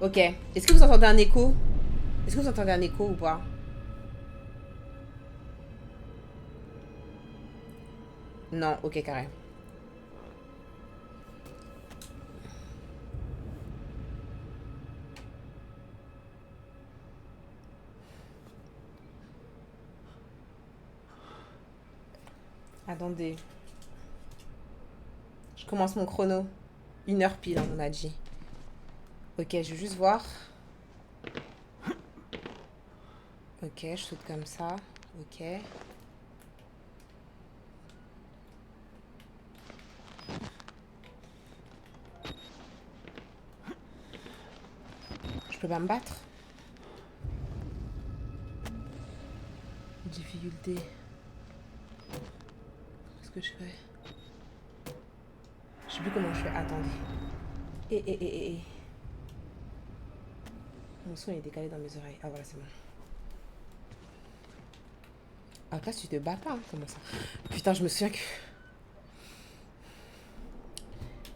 Ok. Est-ce que vous entendez un écho? Est-ce que vous entendez un écho ou pas? Non, ok, carré. Attendez. Je commence mon chrono. 1 heure pile, on m'a dit. Ok, je vais juste voir. Ok, je saute comme ça. Ok. Je peux pas me battre. Difficulté. Qu'est-ce que je fais? Je sais plus comment je fais. Attendez. Et. Mon son est décalé dans mes oreilles. Ah voilà, c'est bon. Ah, là, tu te bats pas, hein. Comment ça? Putain, je me souviens que...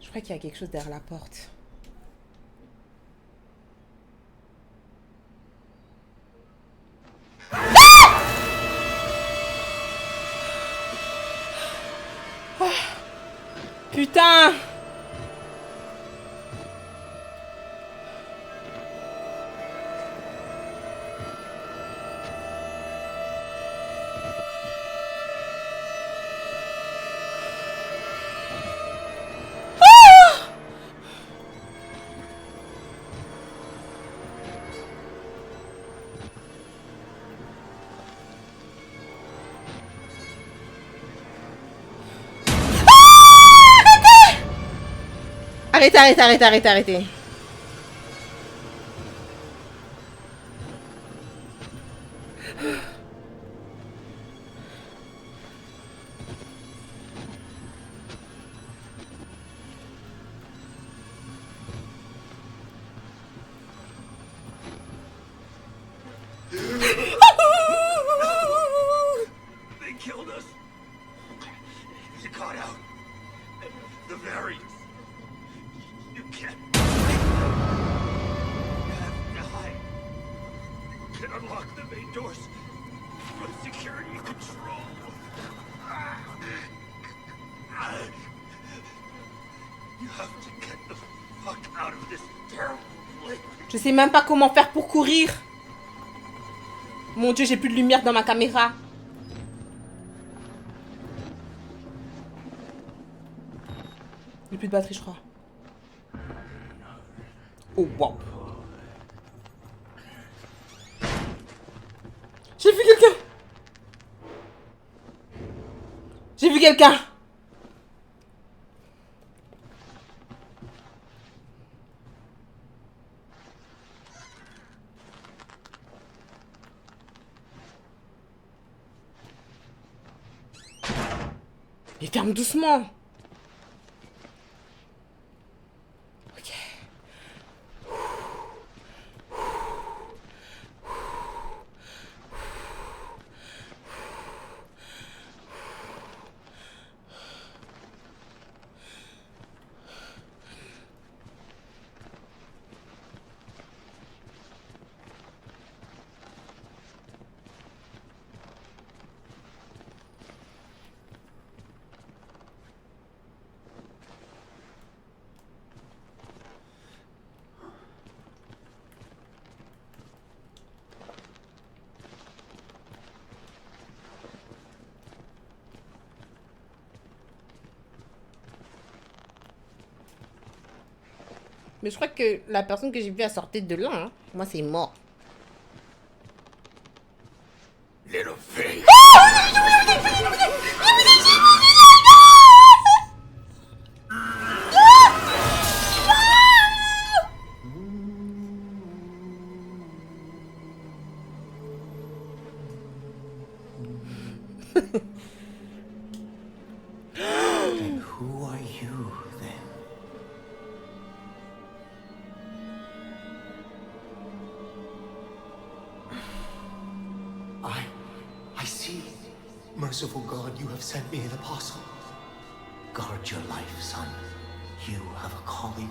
Je crois qu'il y a quelque chose derrière la porte. Putain! Arrêtez. They killed us. You got out. The variants. You can't. You have to hide. You can unlock the main doors from security control. You have to get the fuck out of this terrible place. Je sais même pas comment faire pour courir. Mon Dieu, j'ai plus de lumière dans ma caméra. J'ai plus de batterie, je crois. Oh, wow. J'ai vu quelqu'un. J'ai vu quelqu'un. Mais ferme doucement. Ok. Mais je crois que la personne que j'ai vue, elle sortait de là. Hein. Moi, c'est mort. Little face. And who are you then? I see. Merciful God, you have sent me an apostle. Guard your life, son. You have a calling.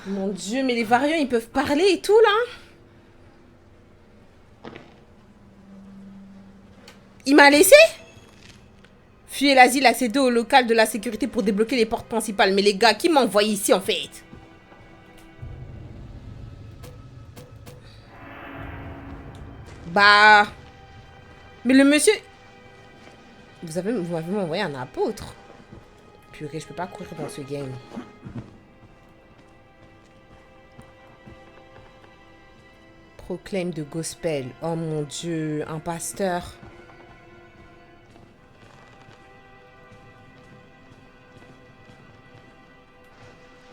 Mon Dieu, mais les variants, ils peuvent parler et tout, là. Il m'a laissé? Fuyez l'asile, accédez au local de la sécurité pour débloquer les portes principales. Mais les gars, qui m'envoient ici, en fait? Bah... Mais le monsieur... Vous m'avez envoyé un apôtre. Purée, je peux pas courir dans ce game. Proclame de gospel. Oh mon Dieu, un pasteur.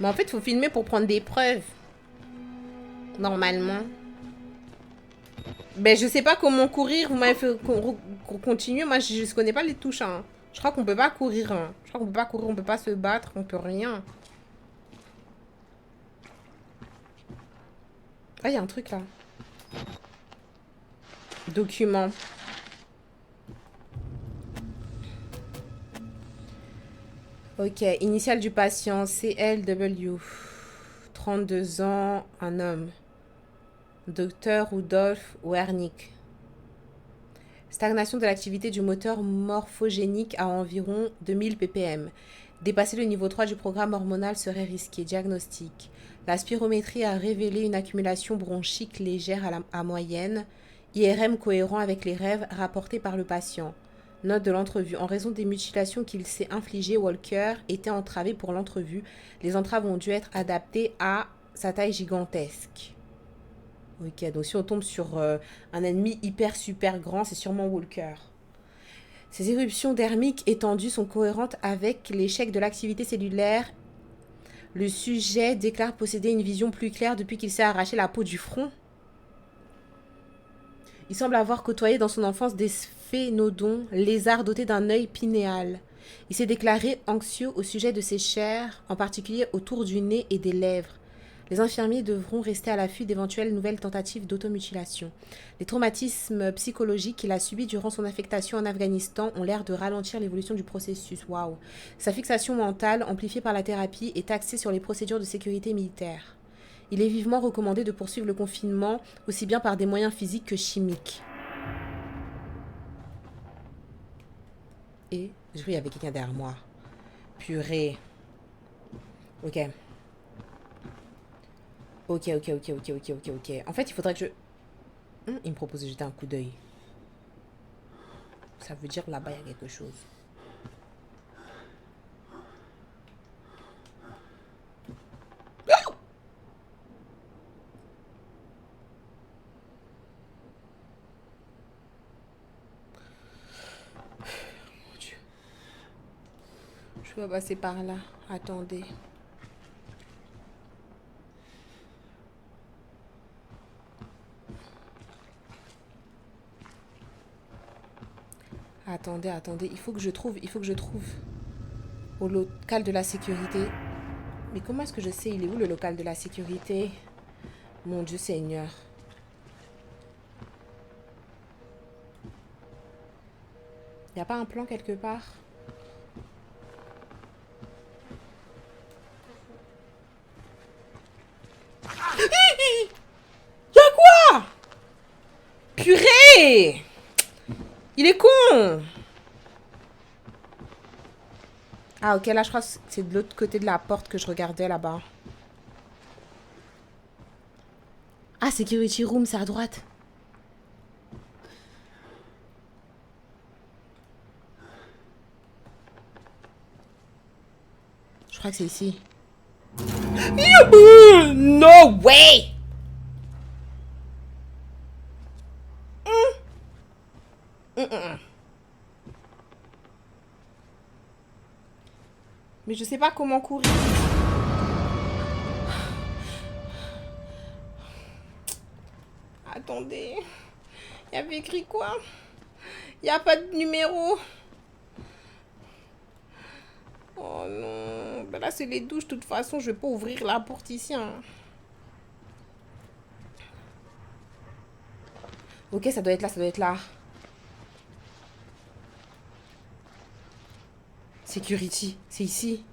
Mais en fait, il faut filmer pour prendre des preuves. Normalement. Ben, je sais pas comment courir. Vous m'avez fait continuer. Moi, je connais pas les touches. Hein. Je crois qu'on peut pas courir. Hein. Je crois qu'on peut pas courir. On peut pas se battre. On peut rien. Ah, il y a un truc là. Document. Ok. Initial du patient. CLW. 32 ans. Un homme. Docteur Rudolf Wernick. Stagnation de l'activité du moteur morphogénique à environ 2000 ppm. Dépasser le niveau 3 du programme hormonal serait risqué. Diagnostic. La spirométrie a révélé une accumulation bronchique légère à moyenne. IRM cohérent avec les rêves rapportés par le patient. Note de l'entrevue. En raison des mutilations qu'il s'est infligées, Walker était entravé pour l'entrevue. Les entraves ont dû être adaptées à sa taille gigantesque. Ok, donc si on tombe sur un ennemi hyper super grand, c'est sûrement Walker. Ces éruptions dermiques étendues sont cohérentes avec l'échec de l'activité cellulaire. Le sujet déclare posséder une vision plus claire depuis qu'il s'est arraché la peau du front. Il semble avoir côtoyé dans son enfance des sphénodons, lézards dotés d'un œil pinéal. Il s'est déclaré anxieux au sujet de ses chairs, en particulier autour du nez et des lèvres. Les infirmiers devront rester à l'affût d'éventuelles nouvelles tentatives d'automutilation. Les traumatismes psychologiques qu'il a subis durant son affectation en Afghanistan ont l'air de ralentir l'évolution du processus. Waouh. Sa fixation mentale, amplifiée par la thérapie, est axée sur les procédures de sécurité militaire. Il est vivement recommandé de poursuivre le confinement, aussi bien par des moyens physiques que chimiques. Et je vois, il y avait quelqu'un derrière moi. Purée. Ok. Ok. En fait, il faudrait que je... il me propose de jeter un coup d'œil. Ça veut dire là-bas, il y a quelque chose. Mon Dieu. Je vais passer par là. Attendez. Attendez, il faut que je trouve au local de la sécurité. Mais comment est-ce que je sais, il est où le local de la sécurité? Mon Dieu Seigneur. Y a pas un plan quelque part? Y'a quoi? Purée! Il est con! Ah ok, là je crois que c'est de l'autre côté de la porte que je regardais là-bas. Ah, security room, c'est à droite. Je crois que c'est ici. Youhou! No way! Mais je sais pas comment courir. Attendez. Il y avait écrit quoi? Il n'y a pas de numéro. Oh non. Ben là, c'est les douches. De toute façon, je vais pas ouvrir la porte ici. Hein. Ok, ça doit être là, ça doit être là. Security, c'est ici.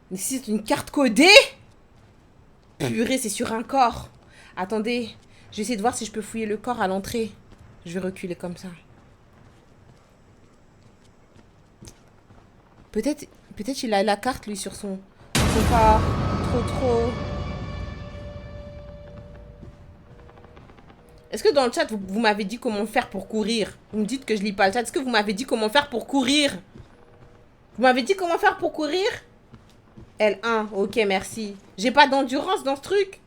Mais si c'est une carte codée? Purée, c'est sur un corps. Attendez, je vais essayer de voir si je peux fouiller le corps à l'entrée. Je vais reculer comme ça. Peut-être il a la carte, lui, sur son corps. Trop. Est-ce que dans le chat, vous m'avez dit comment faire pour courir? Vous me dites que je lis pas le chat. Est-ce que vous m'avez dit comment faire pour courir? Vous m'avez dit comment faire pour courir? L1, ok, merci. J'ai pas d'endurance dans ce truc.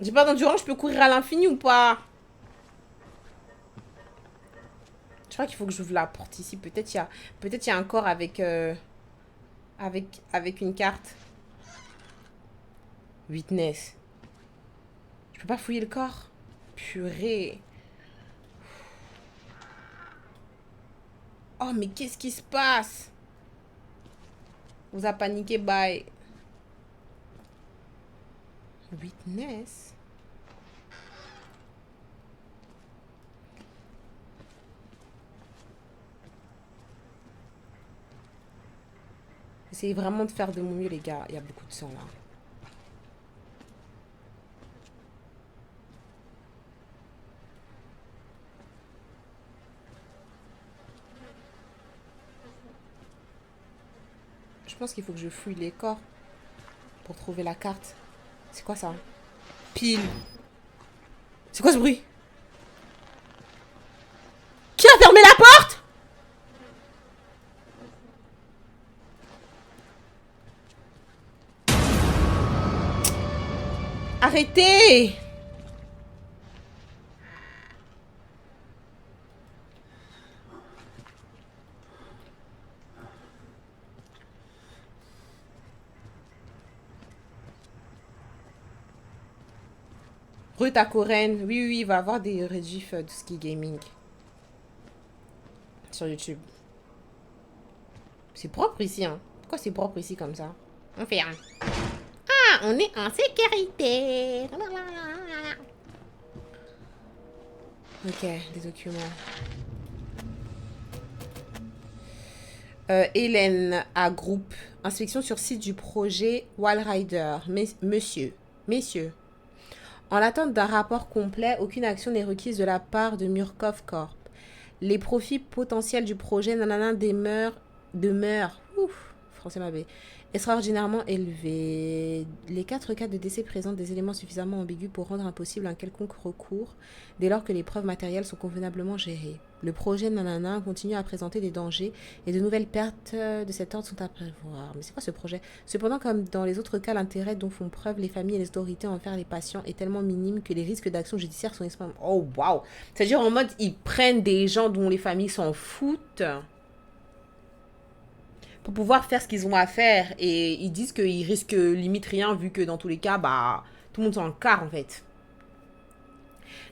J'ai pas d'endurance, je peux courir à l'infini ou pas? Je crois qu'il faut que j'ouvre la porte ici. Peut-être il y a un corps avec, avec une carte. Witness. Je peux pas fouiller le corps? Purée. Oh, mais qu'est-ce qui se passe? On vous a paniqué, bye. Witness. Essayez vraiment de faire de mon mieux, les gars. Il y a beaucoup de sang, là. Je pense qu'il faut que je fouille les corps pour trouver la carte. C'est quoi ça? Pile. C'est quoi ce bruit? Qui a fermé la porte? Arrêtez! Ruth à Corinne. Oui, il va y avoir des rediffs de ski gaming. Sur YouTube. C'est propre ici, hein. Pourquoi c'est propre ici comme ça? On ferme. Ah, on est en sécurité. Ok, des documents. Hélène à groupe. Inspection sur site du projet Wallrider. Messieurs. En l'attente d'un rapport complet, aucune action n'est requise de la part de Murkoff Corp. Les profits potentiels du projet demeurent français ma belle, extraordinairement élevés. Les 4 cas de décès présentent des éléments suffisamment ambigus pour rendre impossible un quelconque recours dès lors que les preuves matérielles sont convenablement gérées. Le projet Nanana continue à présenter des dangers et de nouvelles pertes de cet ordre sont à prévoir. Mais c'est quoi ce projet? Cependant, comme dans les autres cas, l'intérêt dont font preuve les familles et les autorités envers les patients est tellement minime que les risques d'action judiciaire sont extrêmement... Oh, waouh! C'est-à-dire en mode, ils prennent des gens dont les familles s'en foutent pour pouvoir faire ce qu'ils ont à faire. Et ils disent qu'ils risquent limite rien vu que dans tous les cas, bah, tout le monde s'en carre en fait.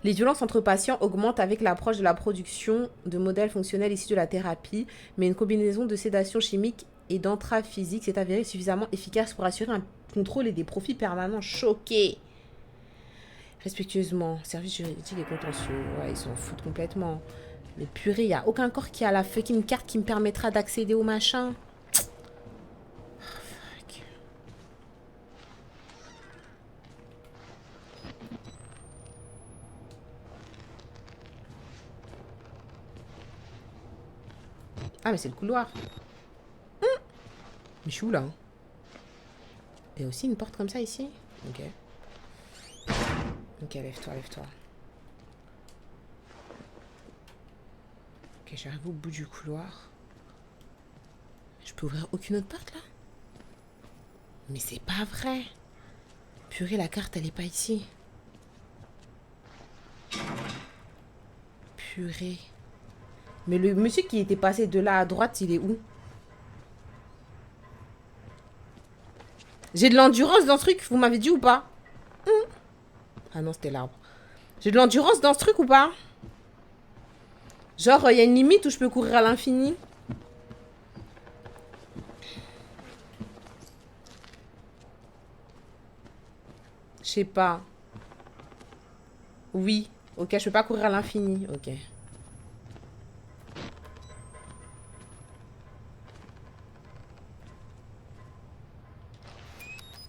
Les violences entre patients augmentent avec l'approche de la production de modèles fonctionnels issus de la thérapie, mais une combinaison de sédation chimique et d'entrave physique s'est avérée suffisamment efficace pour assurer un contrôle et des profits permanents. Choqués. Respectueusement, service juridique et contentieux. Ouais, ils s'en foutent complètement. Mais purée, il n'y a aucun corps qui a la fucking carte qui me permettra d'accéder au machin. Ah, mais c'est le couloir. Mais je suis où, là? Il y a aussi une porte comme ça, ici? Ok. Ok, lève-toi. Ok, j'arrive au bout du couloir. Je peux ouvrir aucune autre porte, là? Mais c'est pas vrai. Purée, la carte, elle est pas ici. Purée. Mais le monsieur qui était passé de là à droite, il est où? J'ai de l'endurance dans ce truc, vous m'avez dit ou pas? Ah non, c'était l'arbre. J'ai de l'endurance dans ce truc ou pas? Genre, il y a une limite où je peux courir à l'infini? Je sais pas. Oui. Ok, je peux pas courir à l'infini. Ok.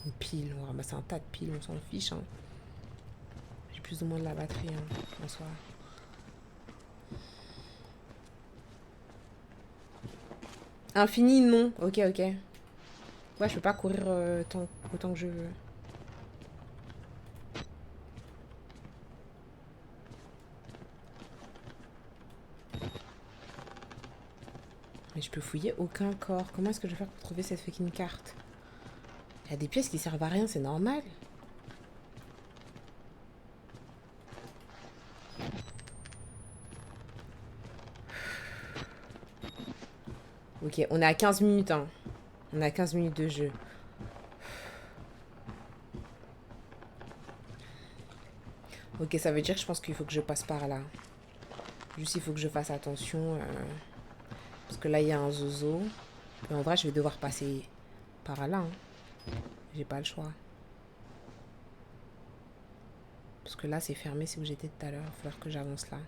Une pile, on va ramasser un tas de piles, on s'en fiche. Hein. J'ai plus ou moins de la batterie en soi. Infini, non. Ok, ok. Ouais, je peux pas courir autant que je veux. Mais je peux fouiller aucun corps. Comment est-ce que je vais faire pour trouver cette fucking carte? Il y a des pièces qui servent à rien, c'est normal. Ok, on est à 15 minutes, hein. On est à 15 minutes de jeu. Ok, ça veut dire, je pense qu'il faut que je passe par là. Juste, il faut que je fasse attention. Parce que là, il y a un zozo. Et en vrai, je vais devoir passer par là. Hein. J'ai pas le choix. Parce que là, c'est fermé, c'est où j'étais tout à l'heure. Il va falloir que j'avance là.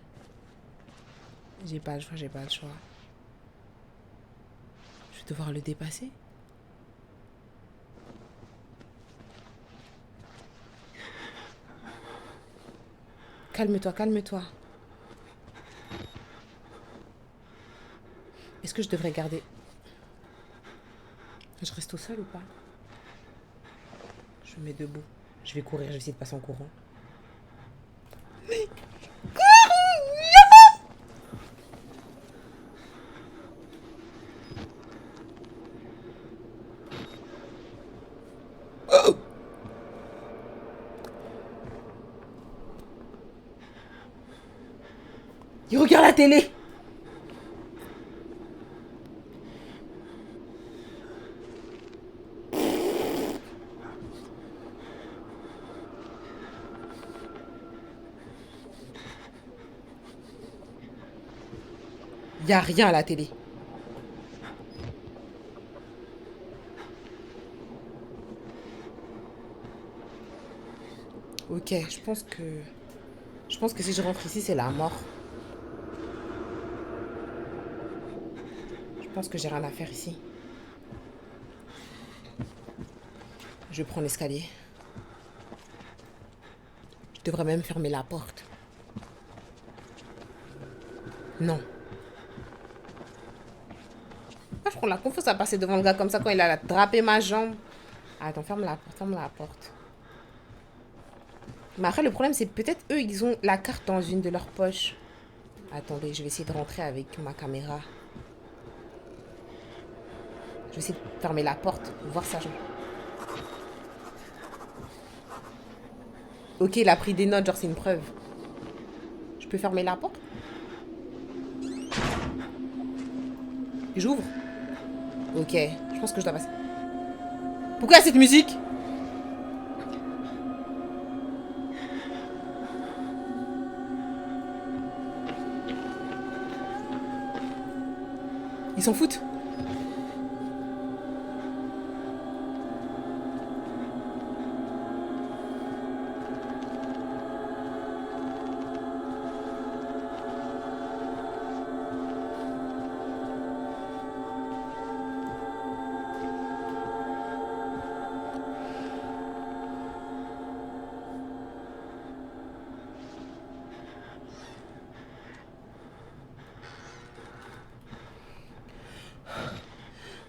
J'ai pas le choix, j'ai pas le choix. Je vais devoir le dépasser. Calme-toi, calme-toi. Est-ce que je devrais garder... Je reste au sol ou pas? Je me mets debout. Je vais courir, je vais essayer de passer en courant. Il regarde la télé. Il y a rien à la télé. Ok, je pense que si je rentre ici, c'est la mort. Je pense que j'ai rien à faire ici. Je prends l'escalier. Je devrais même fermer la porte. Non. Moi, je prends la confiance à passer devant le gars comme ça quand il a drapé ma jambe. Attends, ferme la porte, ferme la porte. Mais après, le problème, c'est peut-être eux, ils ont la carte dans une de leurs poches. Attendez, je vais essayer de rentrer avec ma caméra. Je vais essayer de fermer la porte, voir ça. Ok, il a pris des notes, genre c'est une preuve. Je peux fermer la porte? J'ouvre? Ok, je pense que je dois passer. Pourquoi il y a cette musique? Ils s'en foutent.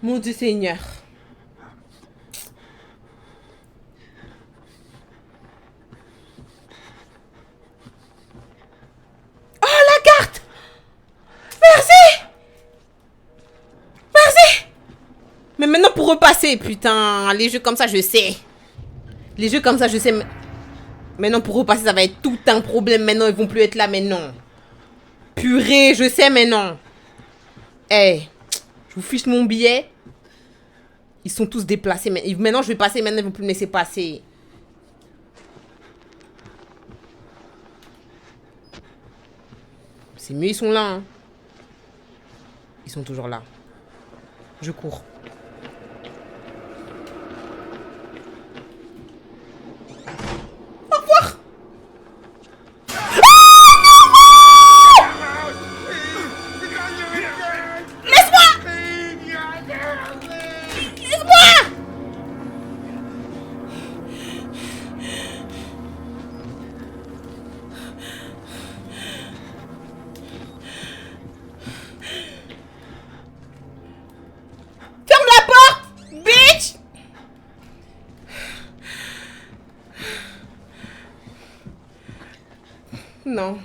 Mon Dieu Seigneur. Oh, la carte! Merci! Merci! Mais maintenant pour repasser, putain, les jeux comme ça, je sais. Les jeux comme ça, je sais. Maintenant pour repasser, ça va être tout un problème. Maintenant, ils vont plus être là, mais non. Purée, je sais, mais non. Eh, hey, je vous fiche mon billet. Ils sont tous déplacés. Maintenant, je vais passer. Maintenant, ils vont plus me laisser passer. C'est mieux, ils sont là. Hein. Ils sont toujours là. Je cours. Au revoir. Non.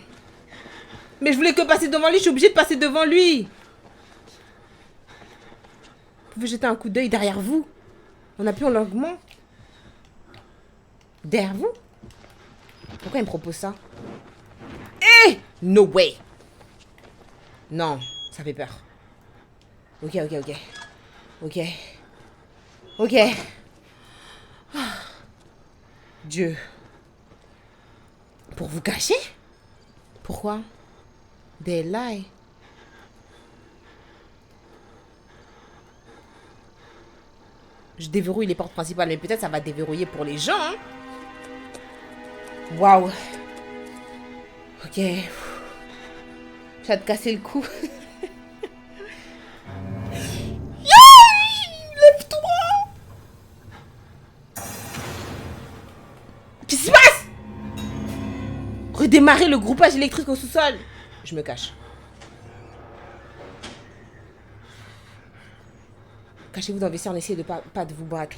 Mais je voulais que passer devant lui, je suis obligée de passer devant lui. Vous pouvez jeter un coup d'œil derrière vous. On appuie, on l'augmente. Derrière vous? Pourquoi il me propose ça? Eh! No way! Non, ça fait peur. Ok. Ok. Ah. Dieu. Pour vous cacher? Pourquoi? Des lies. Je déverrouille les portes principales, mais peut-être ça va déverrouiller pour les gens. Hein? Waouh. Ok. J'ai hâte de casser le cou. Lève-toi. Qu'est-ce qui se passe? Redémarrer le groupage électrique au sous-sol. Je me cache. Cachez-vous dans le vestiaire, essayez de pas de vous battre.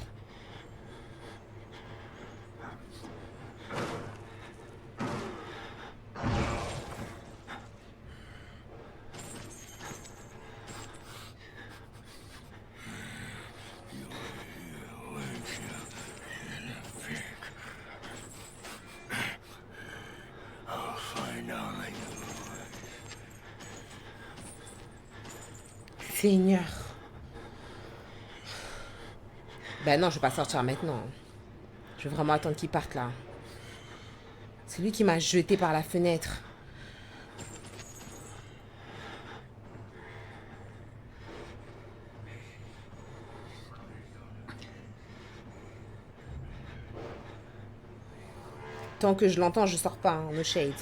Seigneur. Ben non, je vais pas sortir maintenant. Je vais vraiment attendre qu'il parte là. C'est lui qui m'a jeté par la fenêtre. Tant que je l'entends, je sors pas, hein, no shade.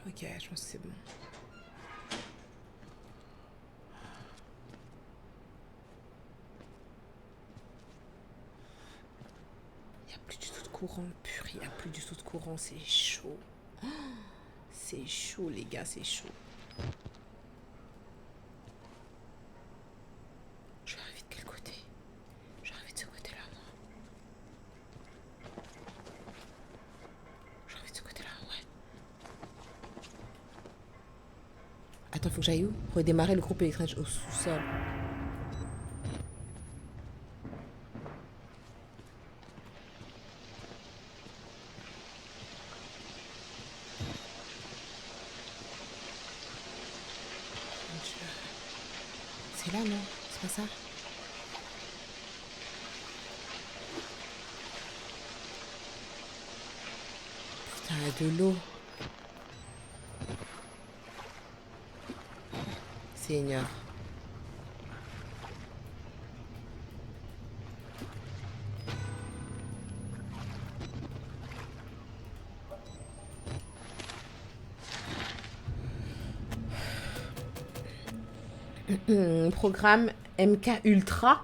Ok, je pense que c'est bon. Il n'y a plus du tout de courant, purée, il n'y a plus du tout de courant, c'est chaud. Oh, c'est chaud, les gars, c'est chaud. Je vais arriver de quel côté? Je vais arriver de ce côté-là, moi. Je vais arriver de ce côté-là, ouais. Attends, faut que j'aille où? Redémarrer le groupe électrique au sous-sol. C'est là, non? C'est pas ça? Putain, il y a de l'eau. Seigneur. Programme MK Ultra.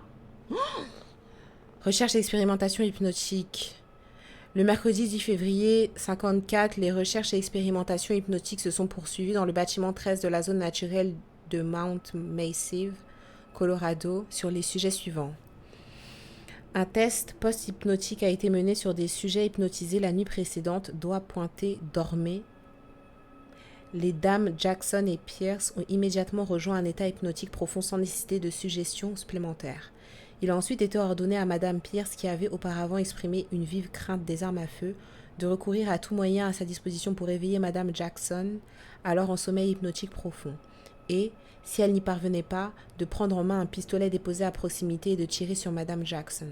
Recherche et expérimentation hypnotique. Le mercredi 10 février 54, les recherches et expérimentations hypnotiques se sont poursuivies dans le bâtiment 13 de la zone naturelle de Mount Massive, Colorado, sur les sujets suivants. Un test post-hypnotique a été mené sur des sujets hypnotisés la nuit précédente. Doigt pointé, dormez. Les dames Jackson et Pierce ont immédiatement rejoint un état hypnotique profond sans nécessité de suggestion supplémentaire. Il a ensuite été ordonné à Madame Pierce, qui avait auparavant exprimé une vive crainte des armes à feu, de recourir à tout moyen à sa disposition pour éveiller Madame Jackson, alors en sommeil hypnotique profond, et, si elle n'y parvenait pas, de prendre en main un pistolet déposé à proximité et de tirer sur Madame Jackson.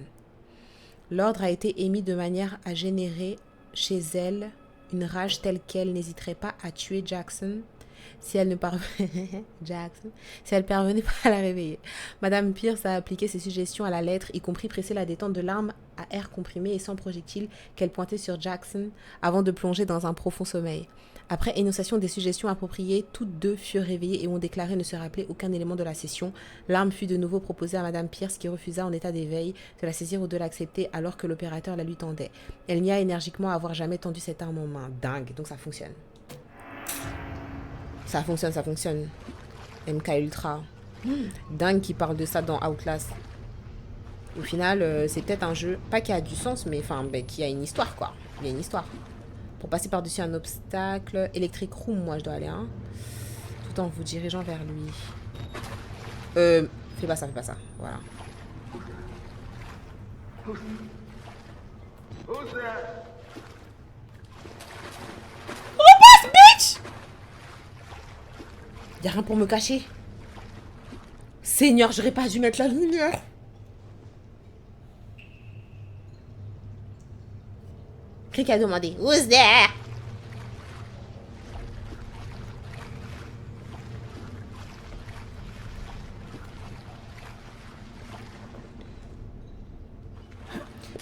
L'ordre a été émis de manière à générer chez elle une rage telle qu'elle n'hésiterait pas à tuer Jackson si elle ne parvenait si elle parvenait pas à la réveiller. Madame Pierce a appliqué ses suggestions à la lettre, y compris presser la détente de l'arme à air comprimé et sans projectile qu'elle pointait sur Jackson avant de plonger dans un profond sommeil. Après énonciation des suggestions appropriées, toutes deux furent réveillées et ont déclaré ne se rappeler aucun élément de la session. L'arme fut de nouveau proposée à Madame Pierce, qui refusa en état d'éveil de la saisir ou de l'accepter alors que l'opérateur la lui tendait. Elle nia énergiquement avoir jamais tendu cette arme en main. Dingue, donc ça fonctionne. Ça fonctionne. MK Ultra. Dingue qui parle de ça dans Outlast. Au final, c'est peut-être un jeu, pas qui a du sens, mais enfin, ben, qui a une histoire, quoi. Il y a une histoire. Pour passer par-dessus un obstacle, Electric Room, moi, je dois aller, hein. Tout en vous dirigeant vers lui. Fais pas ça, voilà. Repasse, bitch! Y'a rien pour me cacher. Seigneur, j'aurais pas dû mettre la lumière. Qui a demandé? Who's there?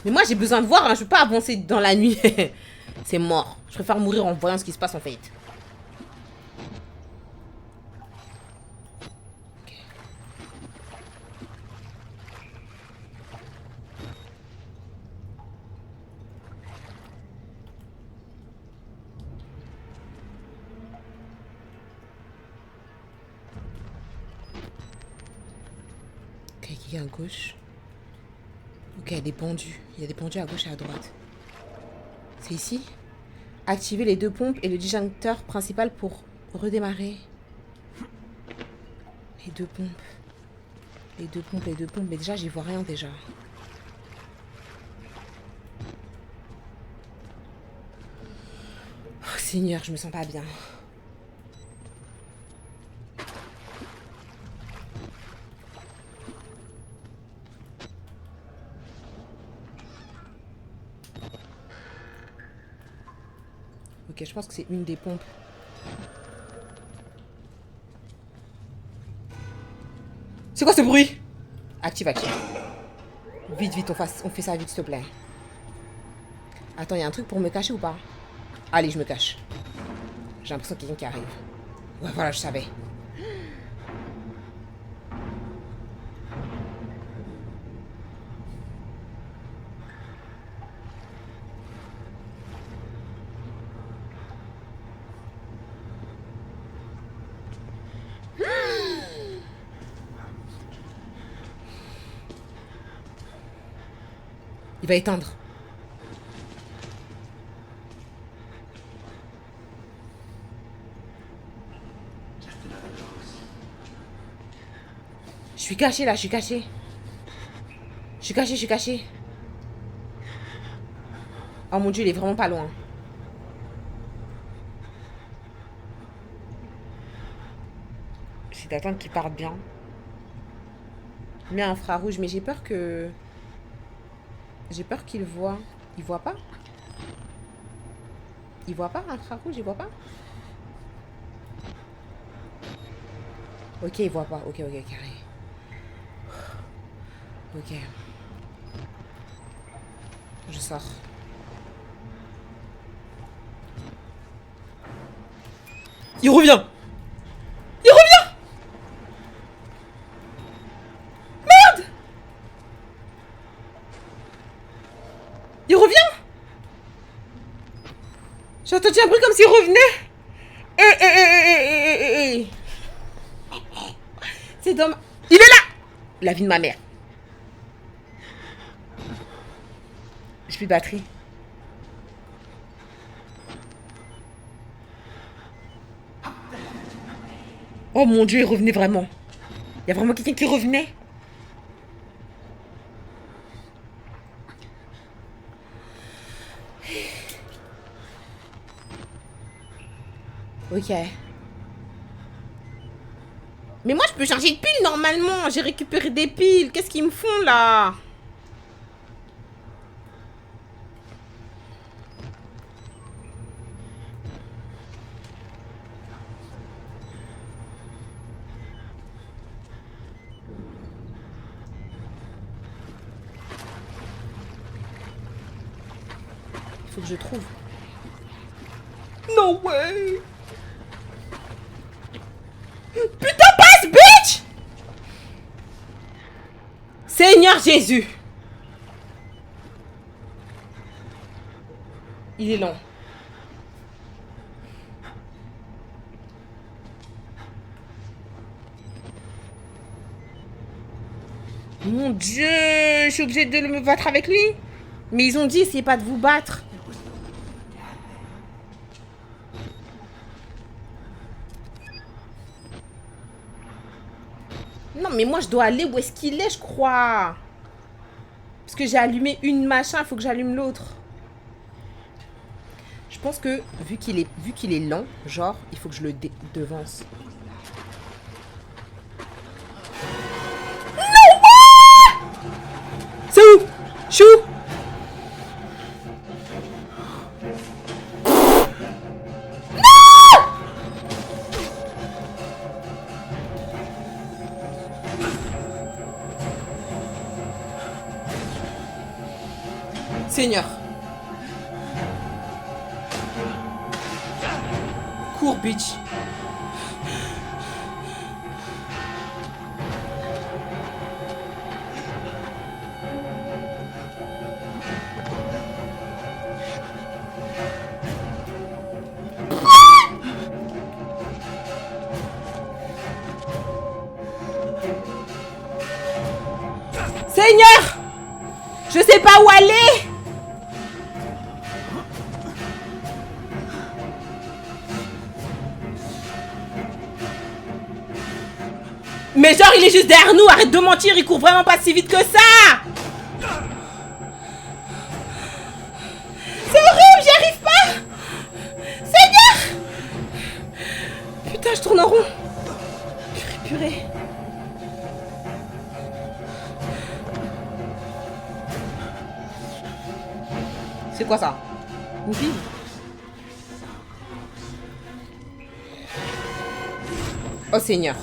Mais moi j'ai besoin de voir, hein. Je peux pas avancer dans la nuit. C'est mort. Je préfère mourir en voyant ce qui se passe en fait. Ok, qui est à gauche? Ok, il y a des pendus. Il y a des pendus à gauche et à droite. C'est ici? Activer les deux pompes et le disjoncteur principal pour redémarrer. Les deux pompes. Les deux pompes, les deux pompes. Mais déjà, j'y vois rien déjà. Oh, Seigneur, je me sens pas bien. Ok, je pense que c'est une des pompes. C'est quoi ce bruit? Active, active. Vite, vite, on fait ça vite, s'il te plaît. Attends, il y a un truc pour me cacher ou pas? Allez, je me cache. J'ai l'impression qu'il y a quelqu'un qui arrive. Ouais, voilà, je savais. Il va éteindre. Je suis cachée là, je suis cachée. Je suis cachée, je suis cachée. Oh mon dieu, il est vraiment pas loin. C'est d'attendre qu'il parte bien. Mets un infrarouge, mais j'ai peur que... J'ai peur qu'il voit. Il voit pas? Il voit pas, infrarouge, il voit pas? Ok, il voit pas. Ok, ok, carré. Ok. Je sors. Il revient! Il revient! Merde! Il revient! J'ai entendu un bruit comme s'il revenait! C'est dommage. Il est là! La vie de ma mère. J'ai plus de batterie. Oh mon dieu, il revenait vraiment. Il y a vraiment quelqu'un qui revenait. Ok. Mais moi, je peux changer de pile normalement. J'ai récupéré des piles. Qu'est-ce qu'ils me font là? Il faut que je trouve. No way! Putain, passe, bitch! Seigneur Jésus! Il est long. Mon Dieu, je suis obligée de me battre avec lui. Mais ils ont dit, essayez pas de vous battre. Non, mais moi, je dois aller où est-ce qu'il est, je crois. Parce que j'ai allumé une machin, il faut que j'allume l'autre. Je pense que, vu qu'il est lent, genre, il faut que je le devance. C'est où? Chou? Seigneur. Cours, bitch. Seigneur! Je sais pas où aller! Mais genre, il est juste derrière nous, arrête de mentir, il court vraiment pas si vite que ça! C'est horrible, j'y arrive pas! Seigneur! Putain, je tourne en rond. Purée. C'est quoi ça? Une fille? Oh Seigneur.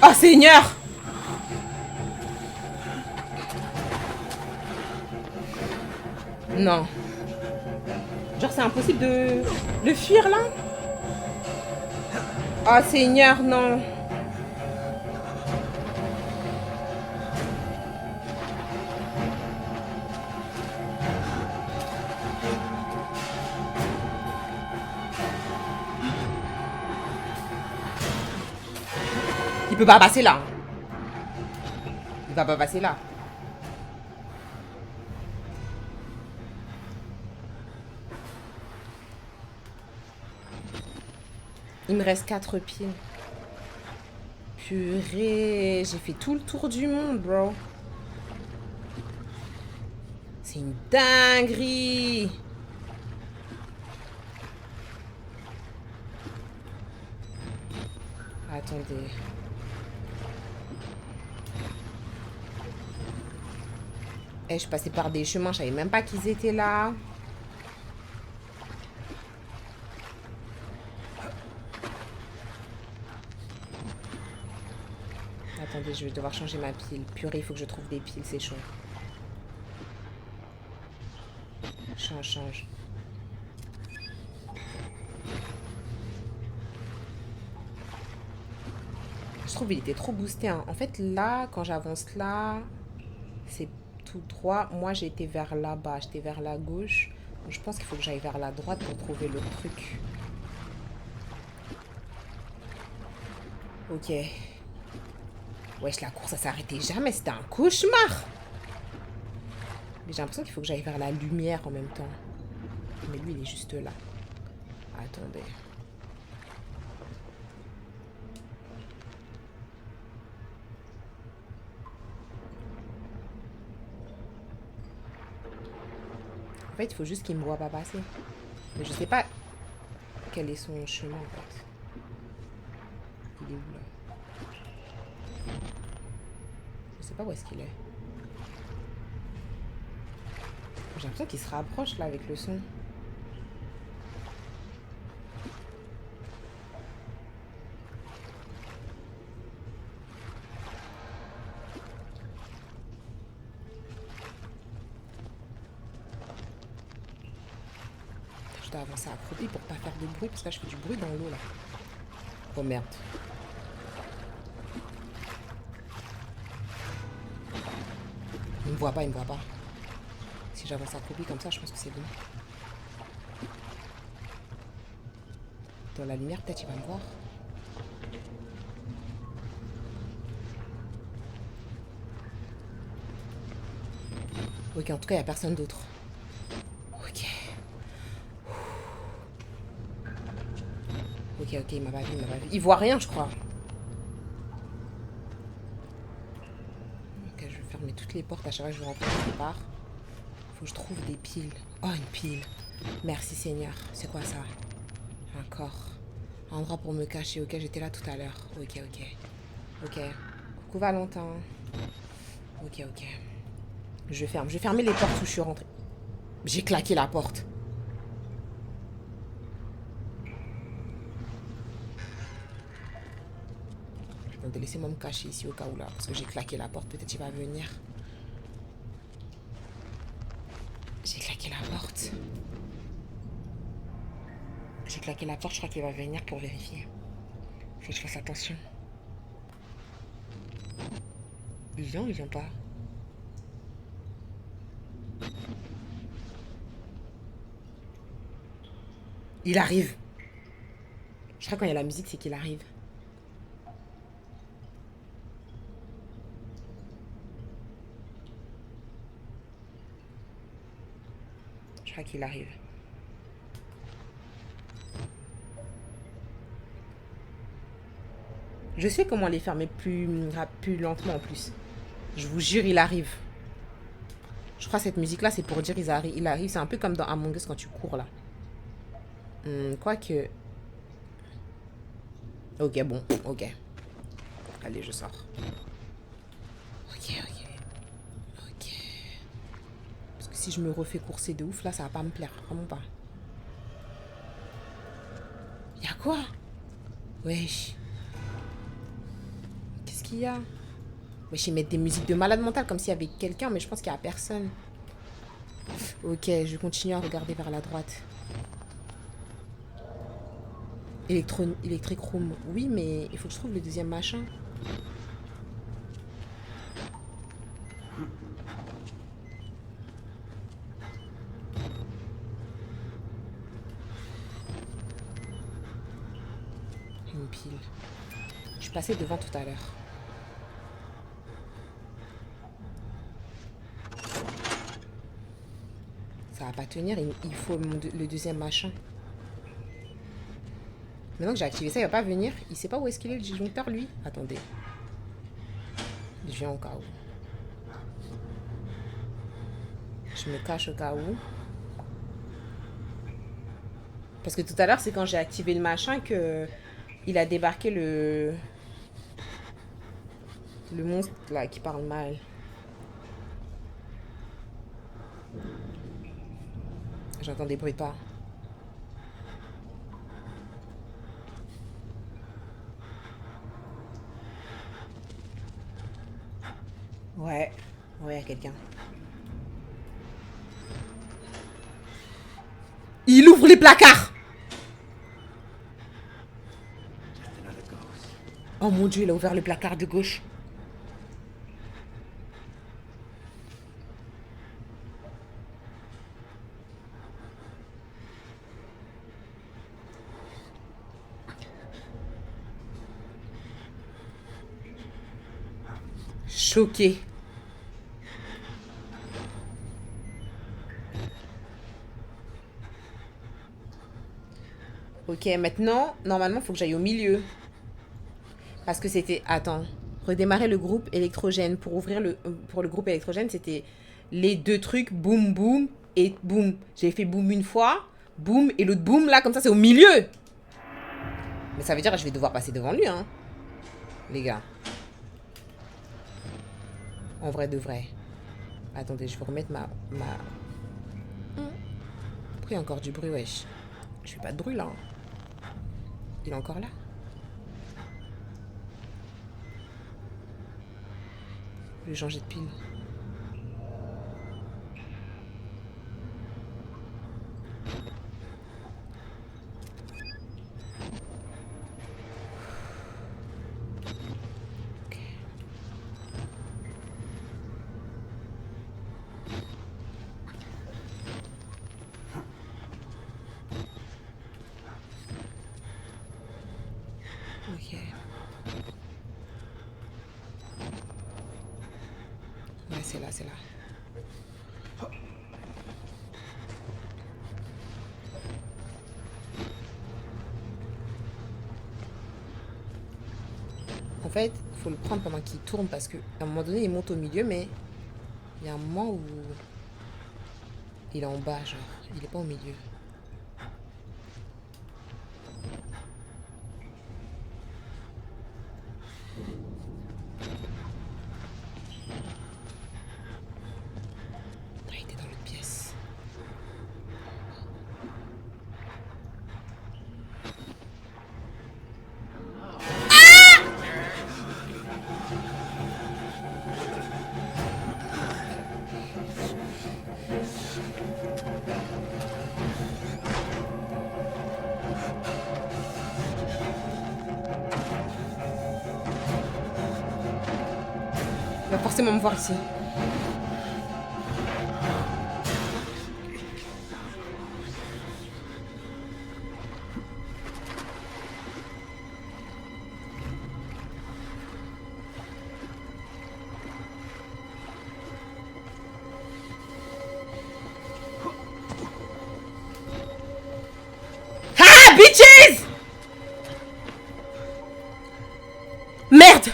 Oh Seigneur! Non. Genre c'est impossible de fuir là? Oh Seigneur, non. Il peut pas passer là. Il va pas passer là. Il me reste 4 piles. Purée, j'ai fait tout le tour du monde, bro. C'est une dinguerie. Attendez. Eh, je passais par des chemins, je savais même pas qu'ils étaient là. Attendez, je vais devoir changer ma pile. Purée, il faut que je trouve des piles, c'est chaud. Change. Je trouve qu'il était trop boosté. Hein. En fait, là, quand j'avance là, c'est tout droit. Moi, j'ai été vers là-bas. J'étais vers la gauche. Donc, je pense qu'il faut que j'aille vers la droite pour trouver le truc. Ok. Wesh, la course, ça s'arrêtait jamais. C'était un cauchemar. Mais j'ai l'impression qu'il faut que j'aille vers la lumière en même temps. Mais lui, il est juste là. Attendez. En fait, il faut juste qu'il me voit pas passer. Mais je sais pas quel est son chemin, en fait. Il est où, là? Je sais pas où est-ce qu'il est. J'ai l'impression qu'il se rapproche, là, avec le son. Je dois avancer accroupi pour pas faire de bruit, parce que là, je fais du bruit dans l'eau, là. Oh merde. Il me voit pas, il me voit pas. Si j'avance à copie comme ça, je pense que c'est bon. Dans la lumière, peut-être il va me voir. Ok, en tout cas, il n'y a personne d'autre. Ok. Ok, ok, il m'a pas vu, il m'a pas vu. Il voit rien, je crois. Ok, je vais fermer toutes les portes à chaque fois que je vais rentrer quelque part. Faut que je trouve des piles. Oh, une pile. Merci Seigneur. C'est quoi ça? Un corps. Un endroit pour me cacher. Ok, j'étais là tout à l'heure. Ok, ok. Ok. Coucou Valentin. Ok, ok. Je ferme. Je vais fermer les portes où je suis rentrée. J'ai claqué la porte. Attendez, laissez-moi me cacher ici au cas où là. Parce que j'ai claqué la porte. Peut-être il va venir. J'ai claqué la porte. J'ai claqué la porte. Je crois qu'il va venir pour vérifier. Faut que je fasse attention. Il vient ou il vient pas? Il arrive. Je crois que quand il y a la musique, c'est qu'il arrive. Je crois qu'il arrive. Je sais comment les fermer plus lentement en plus. Je vous jure, il arrive. Je crois que cette musique-là, c'est pour dire il arrive. C'est un peu comme dans Among Us quand tu cours là. Quoique... Ok, bon, ok. Allez, je sors. Ok, ok. Ok. Parce que si je me refais courser de ouf, là, ça va pas me plaire. Vraiment pas. Y'a quoi? Wesh. Qu'est-ce qu'il y a? Wesh, ils mettent des musiques de malade mental comme s'il y avait quelqu'un, mais je pense qu'il y a personne. Ok, je continue à regarder vers la droite. Electric Room. Oui, mais il faut que je trouve le deuxième machin. Une pile. Je suis passée devant tout à l'heure. Ça va pas tenir, il faut le deuxième machin. Maintenant que j'ai activé ça, il va pas venir. Il sait pas où est-ce qu'il est le disjoncteur, lui. Attendez. Je viens au cas où. Je me cache au cas où. Parce que tout à l'heure, c'est quand j'ai activé le machin que il a débarqué le monstre là qui parle mal. J'entends des bruits de pas. Ouais. Ouais, il y a quelqu'un. Il ouvre les placards! Oh mon dieu, il a ouvert le placard de gauche. Choqué. Ok, maintenant, normalement, il faut que j'aille au milieu. Parce que c'était... Attends. Redémarrer le groupe électrogène. Pour le groupe électrogène, c'était les deux trucs, boum, boum, et boum. J'ai fait boum une fois, boum, et l'autre boum, là, comme ça, c'est au milieu. Mais ça veut dire que je vais devoir passer devant lui, hein. Les gars. En vrai de vrai. Attendez, je vais remettre ma... Pourquoi il y a encore du bruit, wesh? Je fais pas de bruit, là. Il est encore là. Je vais changer de pile. c'est là, c'est là. En fait, il faut le prendre pendant qu'il tourne parce qu'à un moment donné, il monte au milieu, mais il y a un moment où il est en bas, genre. Il est pas au milieu. Ah, il était dans l'autre pièce. Il va forcément me voir ici. Ah, bitches! Merde!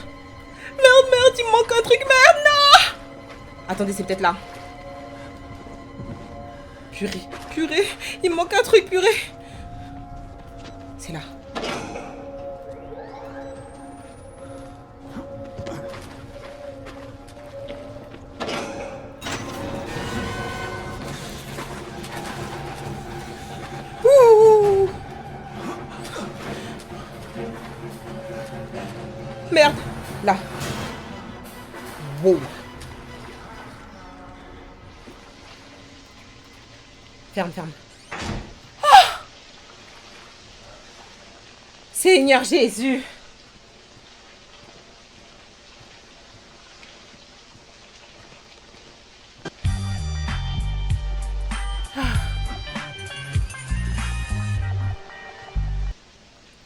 Merde, il me manque un truc, merde, non! Attendez, c'est peut-être là. Purée, il me manque un truc, purée. C'est là. Ouh. Merde, là. Wow. Ferme. Oh! Seigneur Jésus.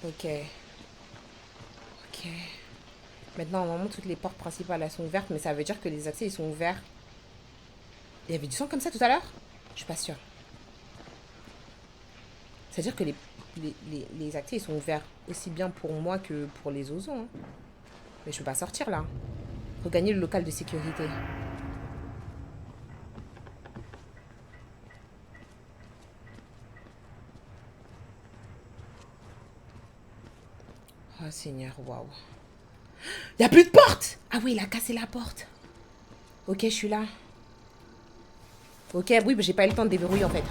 Ok. Maintenant, normalement, toutes les portes principales, elles sont ouvertes, mais ça veut dire que les accès, ils sont ouverts. Il y avait du sang comme ça tout à l'heure? Je suis pas sûre. C'est-à-dire que les accès, ils sont ouverts aussi bien pour moi que pour les ozons. Hein. Mais je peux pas sortir, là. Regagner le local de sécurité. Oh, Seigneur, waouh. Il y a plus de porte! Ah oui, il a cassé la porte. Ok, je suis là. Ok, oui, mais j'ai pas eu le temps de déverrouiller, en fait.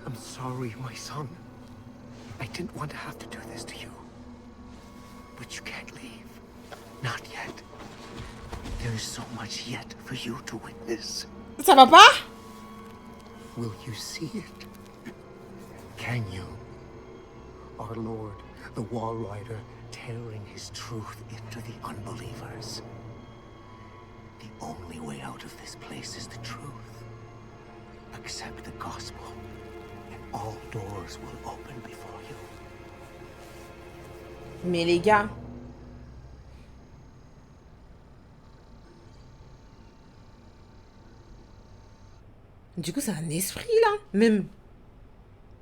I'm sorry, my son. I didn't want to have to do this to you. But you can't leave. Not yet. There is so much yet for you to witness. Ça va pas? Will you see it? Can you? Our Lord, the Wall Rider, tearing his truth into the unbelievers. The only way out of this place is the truth. Accept the gospel, and all doors will open before you. Mais les gars. Du coup, c'est un esprit, là. Même.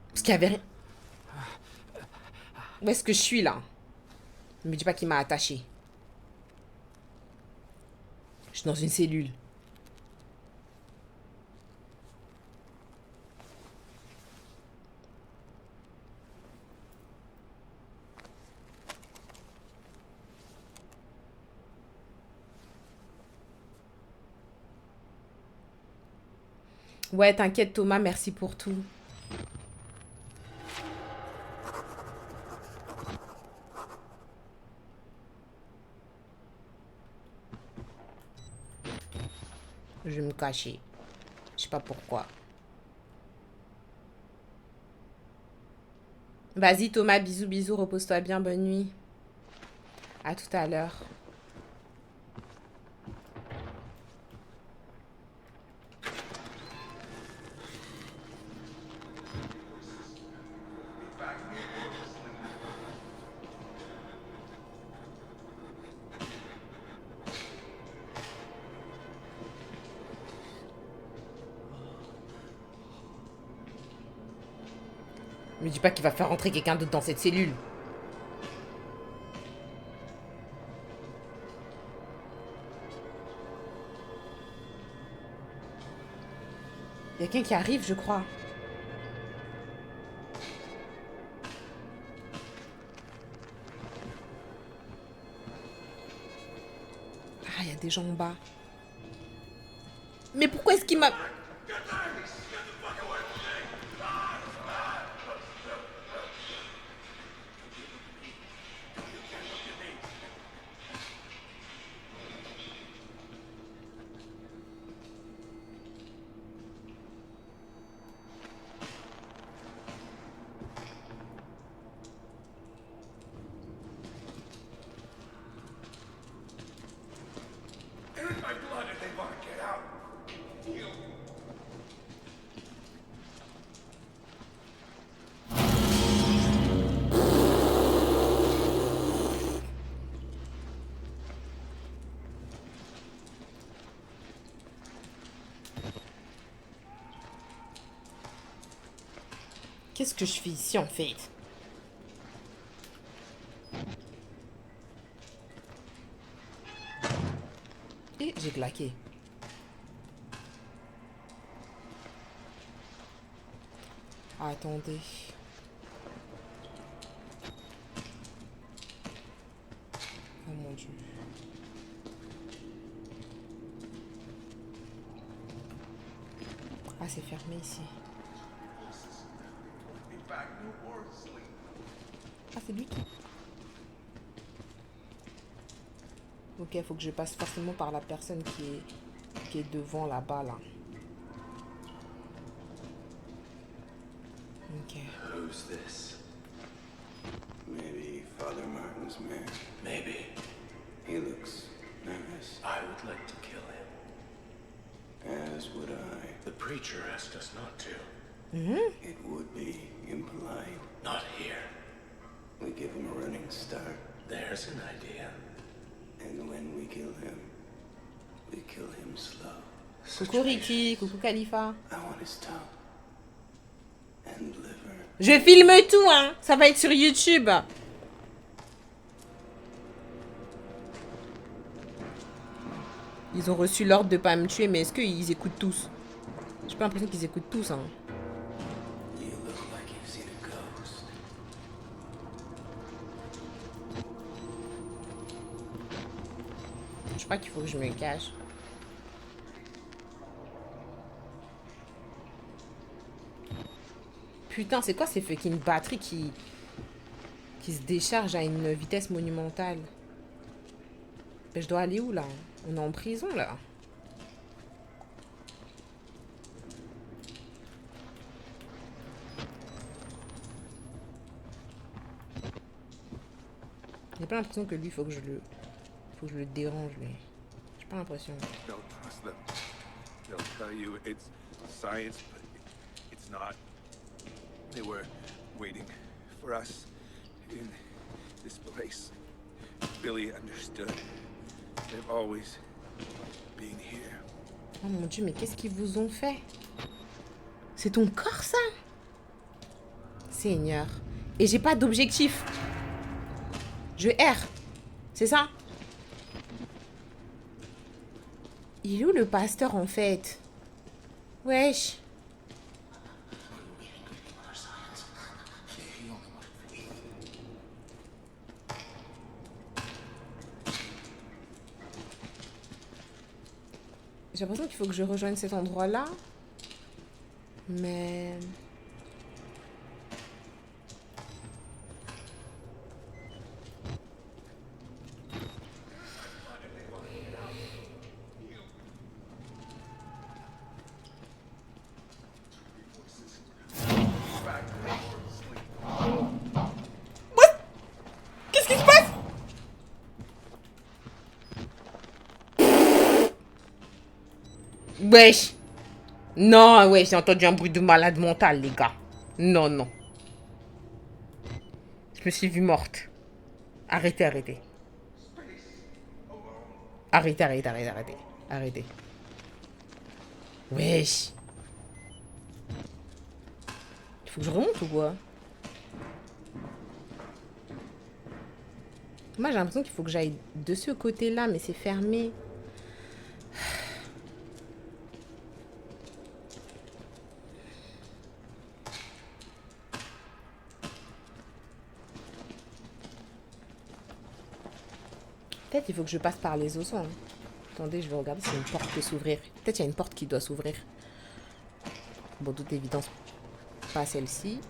Parce qu'il y avait rien. Où est-ce que je suis, là? Ne me dis pas qu'il m'a attaché. Je suis dans une cellule. Ouais, t'inquiète Thomas, merci pour tout. Je vais me cacher. Je sais pas pourquoi. Vas-y Thomas, bisous, repose-toi bien, bonne nuit. À tout à l'heure. Me dis pas qu'il va faire rentrer quelqu'un d'autre dans cette cellule. Il y a quelqu'un qui arrive, je crois. Ah, il y a des gens en bas. Mais pourquoi est-ce qu'il m'a... Qu'est-ce que je fais ici, en fait? Et j'ai claqué. Attendez. Oh mon Dieu. Ah, c'est fermé ici. Ah, c'est lui qui... Ok, faut que je passe forcément par la personne qui est devant là-bas, là. Ok. Who's this? Maybe Father Martin's man. Maybe. He looks nervous. I would like to kill him. As would I. The preacher asked us not to. It would be impolite. Not here. We give him a running start. There's an idea. And when we kill him slow. Coucou Ricky, coucou Khalifa. I want his tongue. And liver. Je filme tout, hein. Ça va être sur YouTube. Ils ont reçu l'ordre de pas me tuer, mais est-ce qu'ils écoutent tous? J'ai pas l'impression qu'ils écoutent tous, hein. You look like you've seen a ghost. Je crois qu'il faut que je me cache. Putain, c'est quoi ces fucking batteries qui se déchargent à une vitesse monumentale? Mais je dois aller où, là? On est en prison, là. J'ai pas l'impression que lui, faut que je le dérange, lui. J'ai pas l'impression. Don't trust them. They'll tell you it's science, but it's not. They were waiting for us in this place. Billy understood. They've always been here. Oh mon Dieu, mais qu'est-ce qu'ils vous ont fait? C'est ton corps, ça? Seigneur. Et j'ai pas d'objectif. Je erre. C'est ça? Il est où le pasteur, en fait? Wesh. J'ai l'impression qu'il faut que je rejoigne cet endroit-là. Mais... Qu'est-ce qui se passe? Wesh. Non, ouais, j'ai entendu un bruit de malade mental, les gars. Non, non. Je me suis vue morte. Arrêtez, arrêtez. Arrêtez, arrêtez, arrêtez, arrêtez. Arrêtez. Wesh. Il faut que je remonte ou quoi? Moi, j'ai l'impression qu'il faut que j'aille de ce côté-là, mais c'est fermé. Peut-être il faut que je passe par les osons. Hein. Attendez, je vais regarder si une porte peut s'ouvrir. Peut-être il y a une porte qui doit s'ouvrir. Bon, toute évidence, pas celle-ci.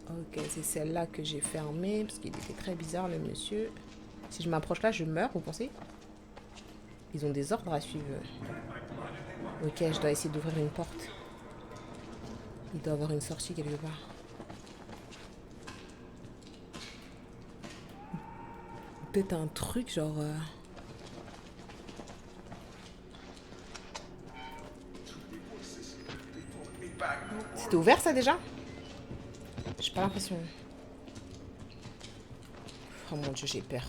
Ok, c'est celle-là que j'ai fermée, parce qu'il était très bizarre, le monsieur. Si je m'approche là, je meurs, vous pensez? Ils ont des ordres à suivre. Ok, je dois essayer d'ouvrir une porte. Il doit y avoir une sortie quelque part. Peut-être un truc genre... C'était ouvert ça déjà? J'ai pas l'impression. Oh mon dieu, j'ai peur.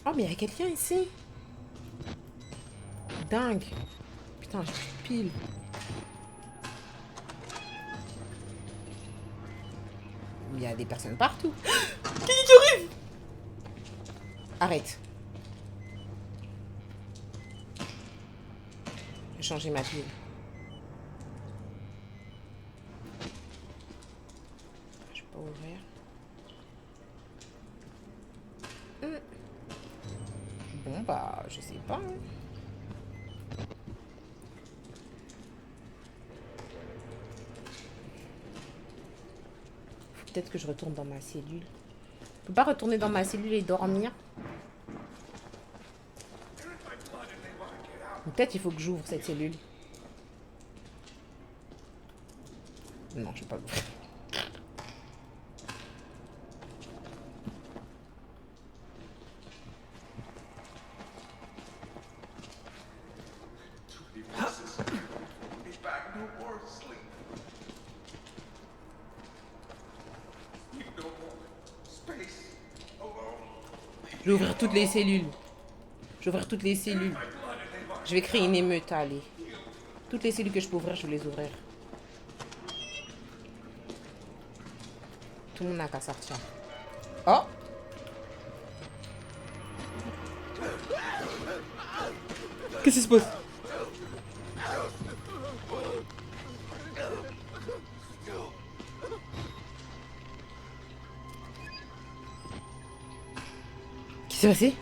Oh mais il y a quelqu'un ici. Dingue. Putain, je pile. Il y a des personnes partout. Qui arrive? Arrête. Je vais changer ma pile. Je peux pas ouvrir. Bon bah, je sais pas. Hein. Peut-être que je retourne dans ma cellule. Je peux pas retourner dans ma cellule et dormir. Peut-être il faut que j'ouvre cette cellule. Non, je vais pas l'ouvrir. Je vais ouvrir toutes les cellules. Je vais ouvrir toutes les cellules. Je vais créer une émeute, allez. Toutes les cellules que je peux ouvrir, je vais les ouvrir. Tout le monde n'a qu'à sortir. Oh! Qu'est-ce qui se passe? Qu'est-ce qui s'est passé?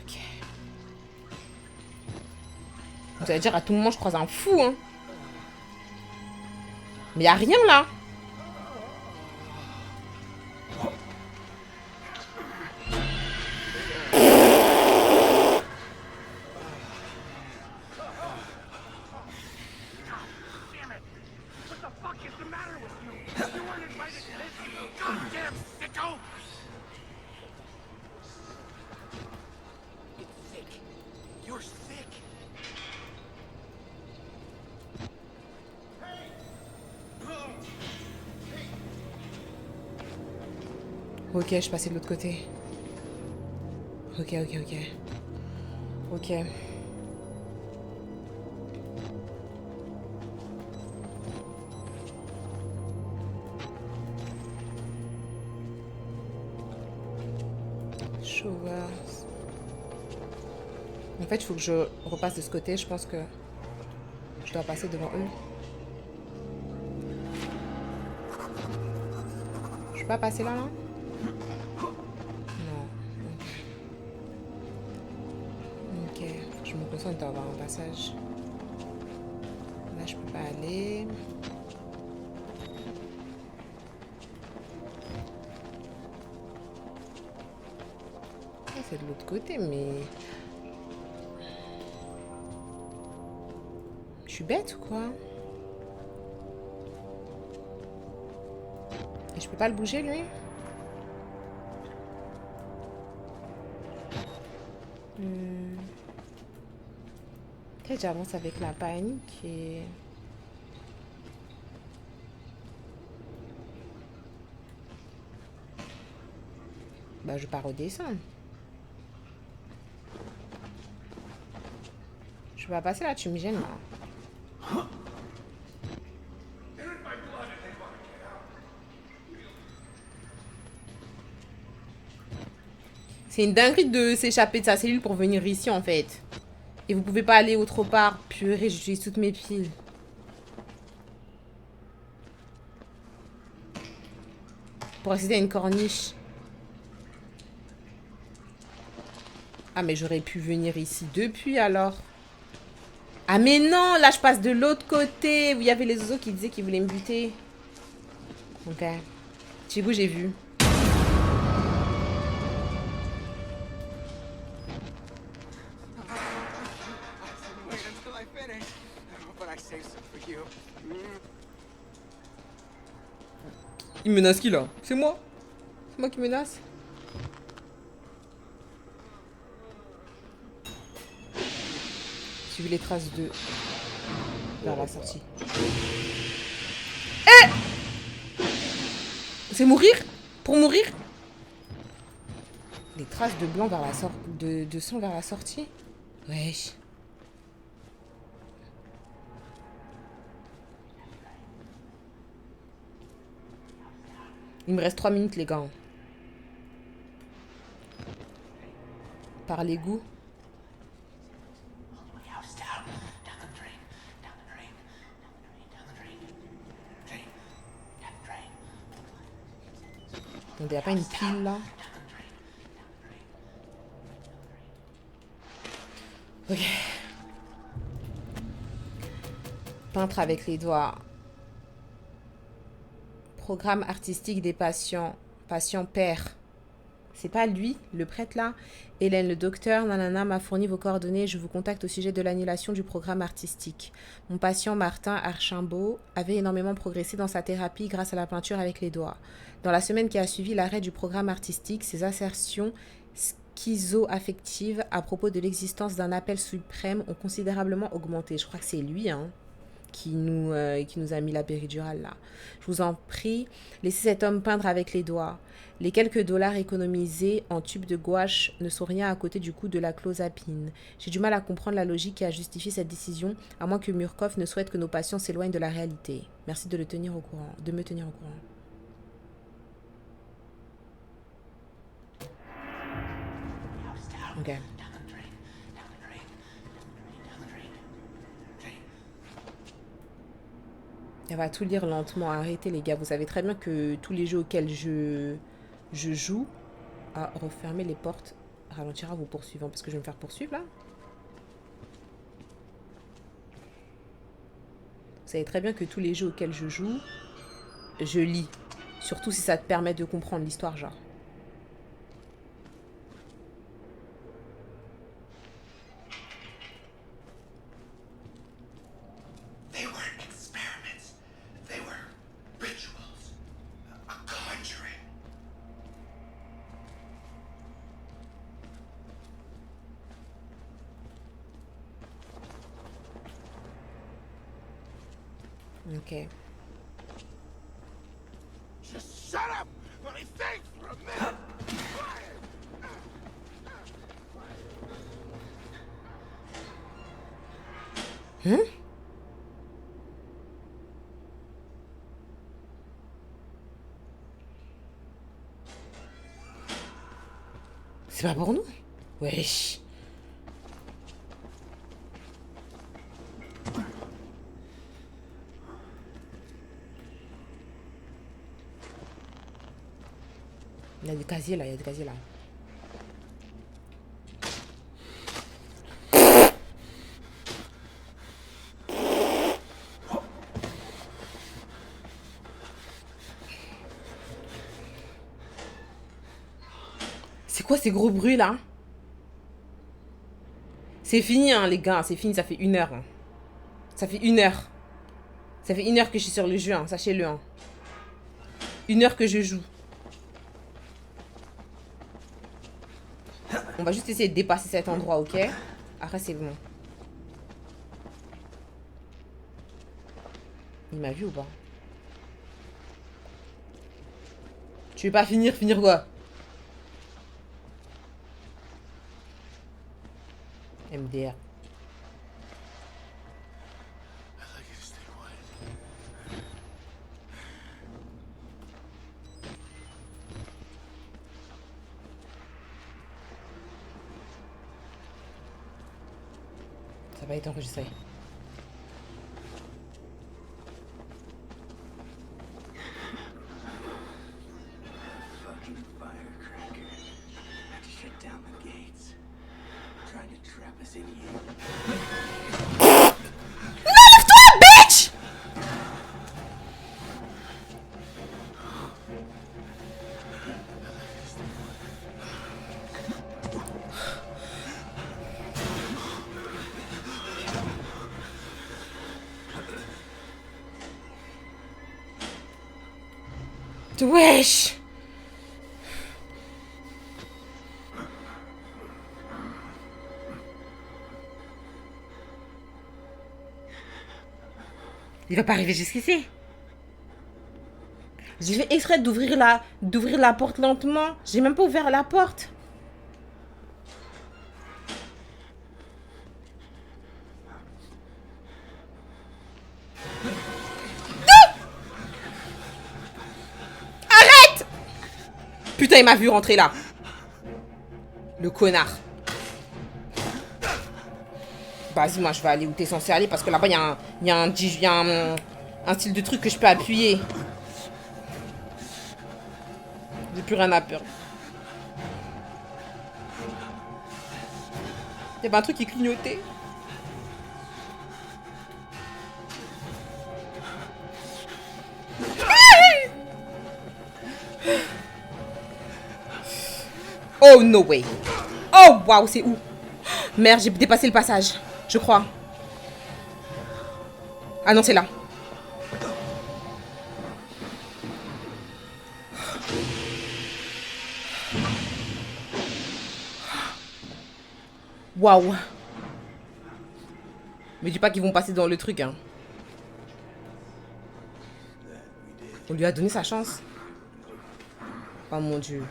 Ok. Vous allez dire à tout moment je croise un fou, hein. Mais y a rien là. Ok, je suis passée de l'autre côté. Ok. Ok. Showers. En fait, il faut que je repasse de ce côté. Je pense que je dois passer devant eux. Je peux pas passer là, là? Ok, je me concentre, il doit y avoir un passage. Là, je peux pas aller. Ah, c'est de l'autre côté, mais... Je suis bête ou quoi? Et je peux pas le bouger, lui? Peut-être j'avance avec la panique et... Bah, je vais pas redescendre. Je vais pas passer là, tu me gênes là. C'est une dinguerie de s'échapper de sa cellule pour venir ici en fait. Et vous pouvez pas aller autre part. Purée, j'utilise toutes mes piles. Pour accéder à une corniche. Ah mais j'aurais pu venir ici depuis alors. Ah mais non, là je passe de l'autre côté. Où il y avait les oiseaux qui disaient qu'ils voulaient me buter. Ok. Chigo, j'ai vu. Il menace qui là? C'est moi? C'est moi qui menace? Suivez les traces de... vers la sortie. Eh! C'est mourir? Pour mourir? Des traces de blanc vers la sortie... de sang vers la sortie? Wesh. Il me reste 3 minutes, les gars. Par l'égout. Il n'y a pas une pile là? Ok. Peintre avec les doigts. Programme artistique des patients. Patient père. C'est pas lui, le prêtre là. Hélène, le docteur, nanana, m'a fourni vos coordonnées. Je vous contacte au sujet de l'annulation du programme artistique. Mon patient Martin Archambault avait énormément progressé dans sa thérapie grâce à la peinture avec les doigts. Dans la semaine qui a suivi l'arrêt du programme artistique, ses assertions schizo-affectives à propos de l'existence d'un appel suprême ont considérablement augmenté. Je crois que c'est lui, hein, qui nous a mis la péridurale là. Je vous en prie, laissez cet homme peindre avec les doigts. Les quelques dollars économisés en tubes de gouache ne sont rien à côté du coût de la clozapine. J'ai du mal à comprendre la logique qui a justifié cette décision, à moins que Murkoff ne souhaite que nos patients s'éloignent de la réalité. Merci de me tenir au courant. Ok. Elle va tout lire lentement. Arrêtez les gars. Vous savez très bien que tous les jeux auxquels je joue, à refermer les portes ralentira vos poursuivants. Parce que je vais me faire poursuivre là. Vous savez très bien que tous les jeux auxquels je joue, je lis. Surtout si ça te permet de comprendre l'histoire, genre. Ok. Just shut up! Let me think for a minute! C'est pas pour nous? Wesh. Il y a des casiers là, C'est quoi ces gros bruits là? C'est fini hein les gars, c'est fini, ça fait 1 heure. Hein. Ça fait 1 heure. Ça fait 1 heure que je suis sur le jeu, hein, sachez-le. Hein. 1 heure que je joue. On va juste essayer de dépasser cet endroit, ok? Après, c'est bon. Il m'a vu ou pas? Tu veux pas finir? Finir quoi? MDR. Ça va être enregistré. Fucking firecracker. Had to shut down the gates. Trying to trap us in here. Bitch! Wesh! Il va pas arriver jusqu'ici. J'ai fait exprès d'ouvrir la porte lentement. J'ai même pas ouvert la porte. Arrête! Putain, il m'a vu rentrer là. Le connard. Vas-y, moi je vais aller où t'es censé aller parce que là-bas il y a un style de truc que je peux appuyer. J'ai plus rien à perdre. Il y avait un truc qui clignotait. Oh no way. Oh waouh, c'est où? Merde, j'ai dépassé le passage. Je crois. Ah non, c'est là. Waouh. Mais dis pas qu'ils vont passer dans le truc, hein. On lui a donné sa chance. Oh mon Dieu.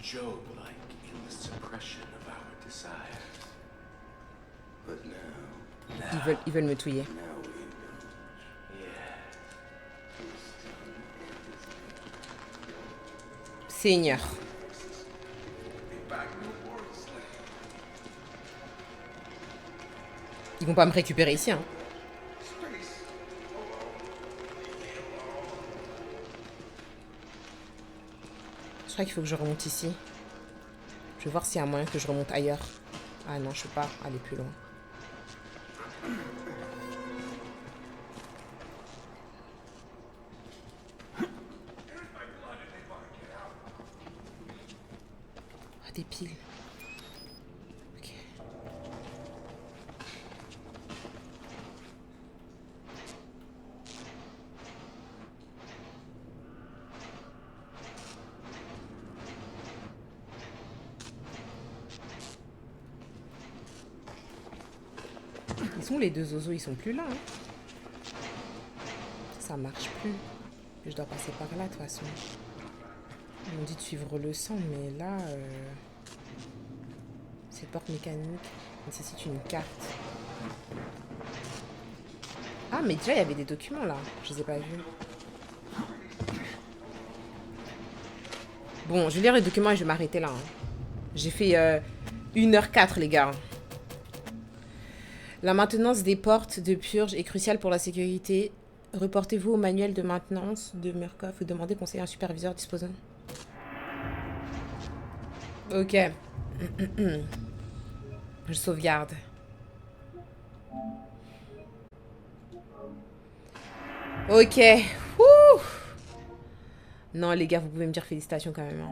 Job-like in the suppression of our desires. But now, Ils veulent me touiller. now we know. Yeah. Seigneur. Ils vont pas me récupérer ici, hein. Je crois qu'il faut que je remonte ici. Je vais voir s'il y a un moyen que je remonte ailleurs. Ah non, je peux pas aller plus loin. Ah, des piles. Ok. Ils sont les deux zozos, ils sont plus là. Hein. Ça marche plus. Je dois passer par là de toute façon. Ils m'ont dit de suivre le sang, mais là... Cette porte mécanique nécessite une carte. Ah, mais déjà, il y avait des documents là. Je les ai pas vus. Bon, je vais lire les documents et je vais m'arrêter là. Hein. J'ai fait 1h04, les gars. La maintenance des portes de purge est cruciale pour la sécurité. Reportez-vous au manuel de maintenance de Murkoff ou demandez conseil à un superviseur disposant. Ok. Je sauvegarde. Ok. Ouh. Non, les gars, vous pouvez me dire félicitations quand même. Hein.